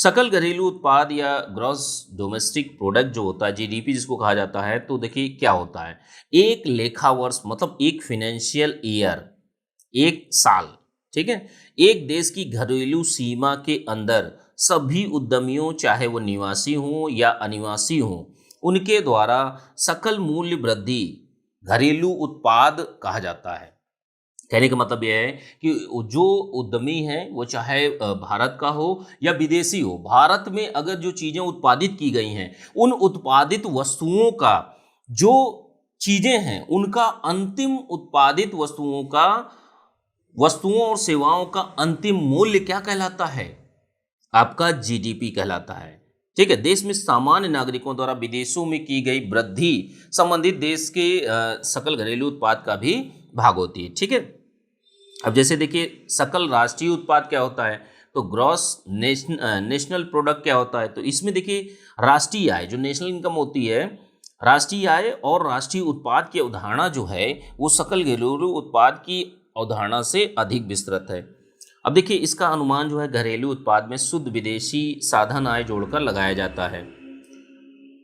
सकल घरेलू उत्पाद या ग्रॉस डोमेस्टिक प्रोडक्ट जो होता है, जीडीपी जिसको कहा जाता है, तो देखिए क्या होता है, एक लेखा वर्ष मतलब एक फाइनेंशियल ईयर, एक साल, ठीक है, एक देश की घरेलू सीमा के अंदर सभी उद्यमियों, चाहे वो निवासी हों या अनिवासी हों, उनके द्वारा सकल मूल्य वृद्धि घरेलू उत्पाद कहा जाता है। कहने का मतलब यह है कि जो उद्यमी है वो चाहे भारत का हो या विदेशी हो, भारत में अगर जो चीज़ें उत्पादित की गई हैं, उन उत्पादित वस्तुओं का जो चीज़ें हैं उनका अंतिम उत्पादित वस्तुओं और सेवाओं का अंतिम मूल्य क्या कहलाता है? आपका जीडीपी कहलाता है। ठीक है, देश में सामान्य नागरिकों द्वारा विदेशों में की गई वृद्धि संबंधित देश के सकल घरेलू उत्पाद का भी भाग होती है। ठीक है, अब जैसे देखिए सकल राष्ट्रीय उत्पाद क्या होता है, तो ग्रॉस नेशनल प्रोडक्ट क्या होता है, तो इसमें देखिए राष्ट्रीय आय जो नेशनल इनकम होती है, राष्ट्रीय आय और राष्ट्रीय उत्पाद की अवधारणा जो है वो सकल घरेलू उत्पाद की अवधारणा से अधिक विस्तृत है। अब देखिए इसका अनुमान जो है घरेलू उत्पाद में शुद्ध विदेशी साधन आय जोड़कर लगाया जाता है।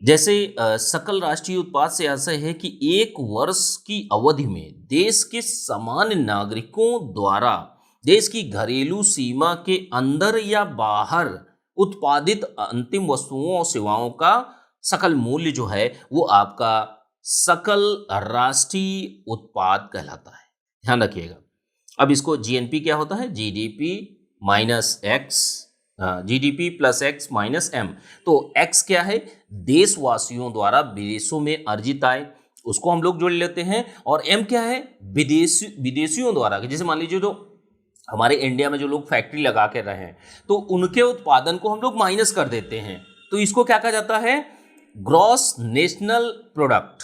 जैसे सकल राष्ट्रीय उत्पाद से ऐसा है कि एक वर्ष की अवधि में देश के सामान्य नागरिकों द्वारा देश की घरेलू सीमा के अंदर या बाहर उत्पादित अंतिम वस्तुओं और सेवाओं का सकल मूल्य जो है वो आपका सकल राष्ट्रीय उत्पाद कहलाता है। ध्यान रखिएगा। अब इसको जीएनपी क्या होता है, GDP minus X, GDP plus X minus M. तो एक्स क्या है, देशवासियों द्वारा विदेशों में अर्जित आय, उसको हम लोग जोड़ लेते हैं, और एम क्या है, विदेशियों द्वारा, जैसे मान लीजिए जो हमारे इंडिया में जो लोग फैक्ट्री लगा के रहे हैं तो उनके उत्पादन को हम लोग माइनस कर देते हैं, तो इसको क्या कहा जाता है, ग्रॉस नेशनल प्रोडक्ट।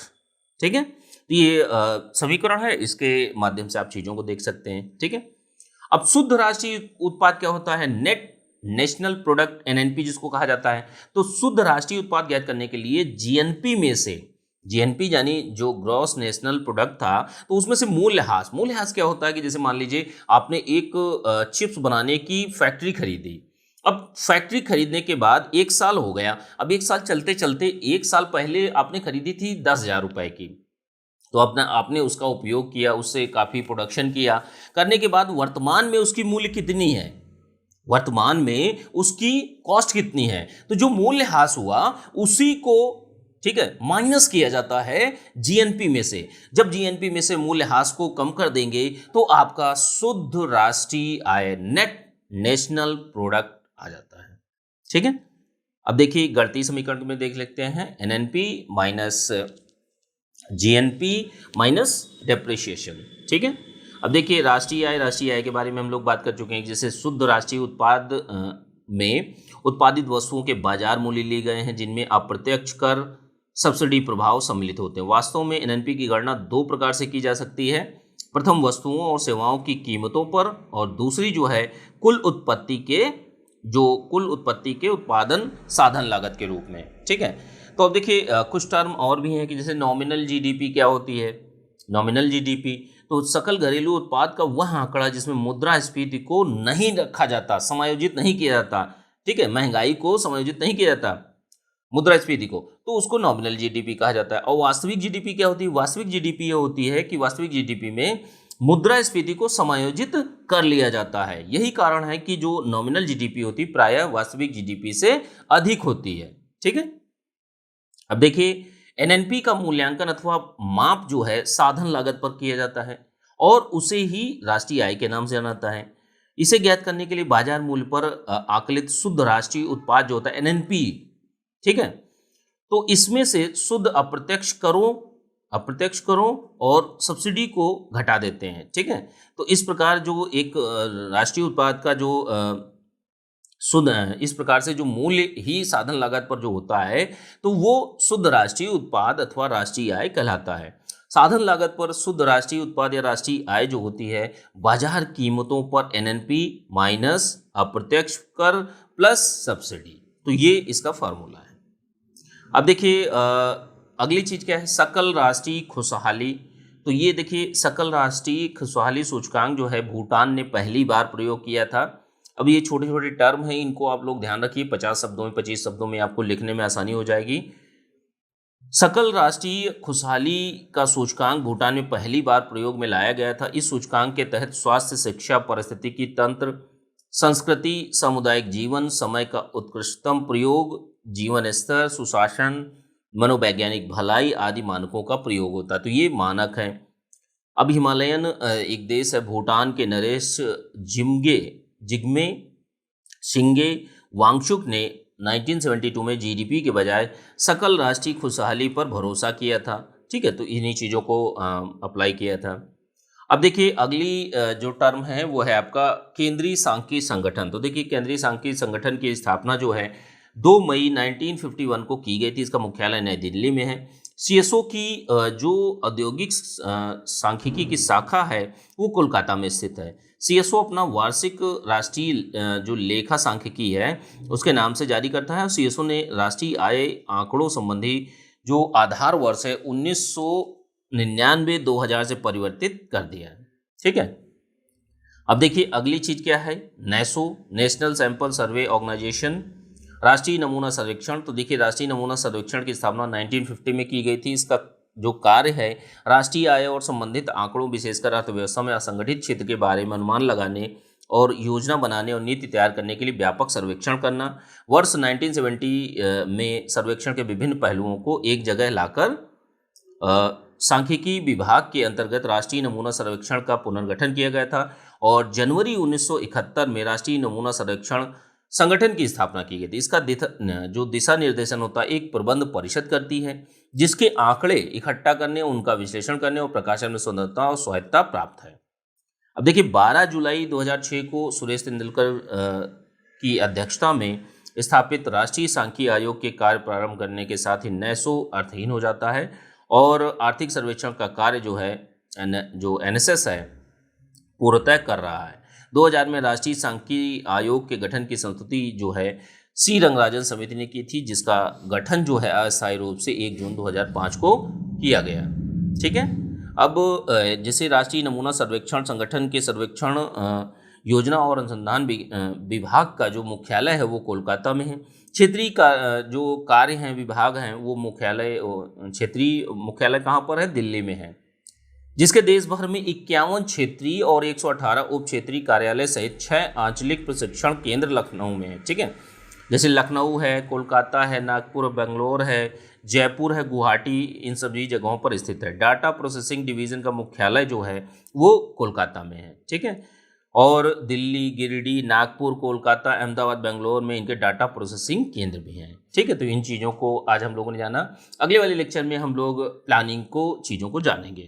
ठीक है, तो ये समीकरण है, इसके माध्यम से आप चीजों को देख सकते हैं। ठीक है, अब शुद्ध राष्ट्रीय उत्पाद क्या होता है, नेट नेशनल प्रोडक्ट एनएनपी जिसको कहा जाता है। तो शुद्ध राष्ट्रीय उत्पाद ज्ञात करने के लिए जीएनपी में से, जीएनपी यानी जो ग्रॉस नेशनल प्रोडक्ट था, तो उसमें से मूल्यह्रास, मूल्यह्रास क्या होता है कि जैसे मान लीजिए आपने एक चिप्स बनाने की फैक्ट्री खरीदी, अब फैक्ट्री खरीदने के बाद एक साल हो गया, अब एक साल चलते चलते, एक साल पहले आपने खरीदी थी 10,000 रुपए की, तो आपने उसका उपयोग किया, उससे काफ़ी प्रोडक्शन किया, करने के बाद वर्तमान में उसकी मूल्य कितनी है, वर्तमान में उसकी कॉस्ट कितनी है, तो जो मूल्यह्रास हुआ उसी को, ठीक है, माइनस किया जाता है जीएनपी में से। जब जीएनपी में से मूल्यह्रास को कम कर देंगे तो आपका शुद्ध राष्ट्रीय आय, नेट नेशनल प्रोडक्ट आ जाता है। ठीक है, अब देखिए गणितीय समीकरण में देख लेते हैं, NNP minus GNP minus depreciation. ठीक है, अब देखिए राष्ट्रीय आय के बारे में हम लोग बात कर चुके हैं। जैसे शुद्ध राष्ट्रीय उत्पाद में उत्पादित वस्तुओं के बाजार मूल्य लिए गए हैं जिनमें अप्रत्यक्ष कर, सब्सिडी प्रभाव सम्मिलित होते हैं। वास्तव में एनएनपी की गणना दो प्रकार से की जा सकती है, प्रथम वस्तुओं और सेवाओं की कीमतों पर, और दूसरी जो है कुल उत्पत्ति के उत्पादन साधन लागत के रूप में। ठीक है, तो अब देखिए कुछ टर्म और भी हैं कि जैसे नॉमिनल जीडीपी क्या होती है, नॉमिनल जीडीपी तो सकल घरेलू उत्पाद का वह आंकड़ा जिसमें मुद्रास्फीति को नहीं रखा जाता, समायोजित नहीं किया जाता। ठीक है, महंगाई को समायोजित नहीं किया जाता, मुद्रास्फीति को, तो उसको नॉमिनल जीडीपी कहा जाता है। और वास्तविक जीडीपी क्या होती है, वास्तविक जीडीपी यह होती है कि वास्तविक जीडीपी में मुद्रास्फीति को समायोजित कर लिया जाता है। यही कारण है कि जो नॉमिनल जीडीपी होती है प्रायः वास्तविक जीडीपी से अधिक होती है। ठीक है, अब देखिए एनएनपी का मूल्यांकन अथवा माप जो है साधन लागत पर किया जाता है और उसे ही राष्ट्रीय आय के नाम से जाना जाता है। इसे ज्ञात करने के लिए बाजार मूल्य पर आकलित शुद्ध राष्ट्रीय उत्पाद जो होता है एनएनपी, ठीक है, तो इसमें से शुद्ध अप्रत्यक्ष करों और सब्सिडी को घटा देते हैं। ठीक है, तो इस प्रकार जो एक राष्ट्रीय उत्पाद का जो शुद्ध, इस प्रकार से जो मूल्य ही साधन लागत पर जो होता है तो वो शुद्ध राष्ट्रीय उत्पाद अथवा राष्ट्रीय आय कहलाता है। साधन लागत पर शुद्ध राष्ट्रीय उत्पाद या राष्ट्रीय आय जो होती है बाजार कीमतों पर एनएनपी माइनस अप्रत्यक्ष कर प्लस सब्सिडी, तो ये इसका फॉर्मूला है। अब देखिए अगली चीज क्या है, सकल राष्ट्रीय खुशहाली। तो ये देखिए सकल राष्ट्रीय खुशहाली सूचकांक जो है भूटान ने पहली बार प्रयोग किया था अब ये छोटे छोटे टर्म हैं, इनको आप लोग ध्यान रखिए, 50 शब्दों में 25 शब्दों में आपको लिखने में आसानी हो जाएगी। सकल राष्ट्रीय खुशहाली का सूचकांक भूटान में पहली बार प्रयोग में लाया गया था। इस सूचकांक के तहत स्वास्थ्य, शिक्षा, पारिस्थितिकी तंत्र, संस्कृति, सामुदायिक जीवन, समय का उत्कृष्टतम प्रयोग, जीवन स्तर, सुशासन, मनोवैज्ञानिक भलाई आदि मानकों का प्रयोग होता है। तो ये मानक हैं। अब हिमालयन एक देश है भूटान के नरेश जिग्मे शिंगे वांगचुक ने 1972 में जीडीपी के बजाय सकल राष्ट्रीय खुशहाली पर भरोसा किया था। ठीक है, तो इन्हीं चीज़ों को अप्लाई किया था। अब देखिए अगली जो टर्म है वो है आपका केंद्रीय सांख्यिकी संगठन। तो देखिए केंद्रीय सांख्यिकी संगठन की स्थापना जो है 2 मई 1951 को की गई थी। इसका मुख्यालय नई दिल्ली में है। सीएसओ की जो औद्योगिक सांख्यिकी की शाखा है वो कोलकाता में स्थित है। सीएसओ अपना वार्षिक राष्ट्रीय जो लेखा सांख्यिकी है उसके नाम से जारी करता है। और सीएसओ ने राष्ट्रीय आय आंकड़ों संबंधी जो आधार वर्ष है 1999-2000 से परिवर्तित कर दिया है। ठीक है, अब देखिए अगली चीज क्या है, NSSO, national sample survey organisation, राष्ट्रीय नमूना सर्वेक्षण। तो देखिए राष्ट्रीय नमूना सर्वेक्षण की स्थापना 1950 में की गई थी। इसका जो कार्य है राष्ट्रीय आय और संबंधित आंकड़ों, विशेषकर अर्थव्यवस्था में असंगठित क्षेत्र के बारे में अनुमान लगाने और योजना बनाने और नीति तैयार करने के लिए व्यापक सर्वेक्षण करना। वर्ष 1970 में सर्वेक्षण के विभिन्न पहलुओं को एक जगह लाकर सांख्यिकी विभाग के अंतर्गत राष्ट्रीय नमूना सर्वेक्षण का पुनर्गठन किया गया था। और जनवरी 1971 में राष्ट्रीय नमूना सर्वेक्षण संगठन की स्थापना की गई थी। इसका जो दिशा निर्देशन होता है एक प्रबंध परिषद करती है जिसके आंकड़े इकट्ठा करने, उनका विश्लेषण करने और प्रकाशन में स्वतंत्रता और स्वायत्तता प्राप्त है। अब देखिए 12 जुलाई 2006 को सुरेश तेंदुलकर की अध्यक्षता में स्थापित राष्ट्रीय सांख्यिकी आयोग के कार्य प्रारंभ करने के साथ ही नेसो अर्थहीन हो जाता है और आर्थिक सर्वेक्षण का कार्य जो है जो एनएसएस है पूर्णतः कर रहा है। 2000 में राष्ट्रीय सांख्यिकी आयोग के गठन की संस्तुति जो है सी रंगराजन समिति ने की थी, जिसका गठन जो है अस्थायी रूप से 1 जून 2005 को किया गया। ठीक है, अब जैसे राष्ट्रीय नमूना सर्वेक्षण संगठन के सर्वेक्षण योजना और अनुसंधान विभाग का जो मुख्यालय है वो कोलकाता में है। क्षेत्रीय का जो कार्य हैं विभाग हैं वो मुख्यालय क्षेत्रीय मुख्यालय कहाँ पर है, दिल्ली में है, जिसके देश भर में 51 क्षेत्रीय और 118 उप क्षेत्रीय कार्यालय सहित 6 आंचलिक प्रशिक्षण केंद्र लखनऊ में है। ठीक है, जैसे लखनऊ है, कोलकाता है, नागपुर, बेंगलोर है, जयपुर है, गुवाहाटी, इन सभी जगहों पर स्थित है। डाटा प्रोसेसिंग डिवीजन का मुख्यालय जो है वो कोलकाता में है। ठीक है, और दिल्ली, गिरिडीह, नागपुर, कोलकाता, अहमदाबाद, बेंगलोर में इनके डाटा प्रोसेसिंग केंद्र भी हैं। ठीक है, तो इन चीज़ों को आज हम लोगों ने जाना। अगले वाले लेक्चर में हम लोग प्लानिंग को चीज़ों को जानेंगे।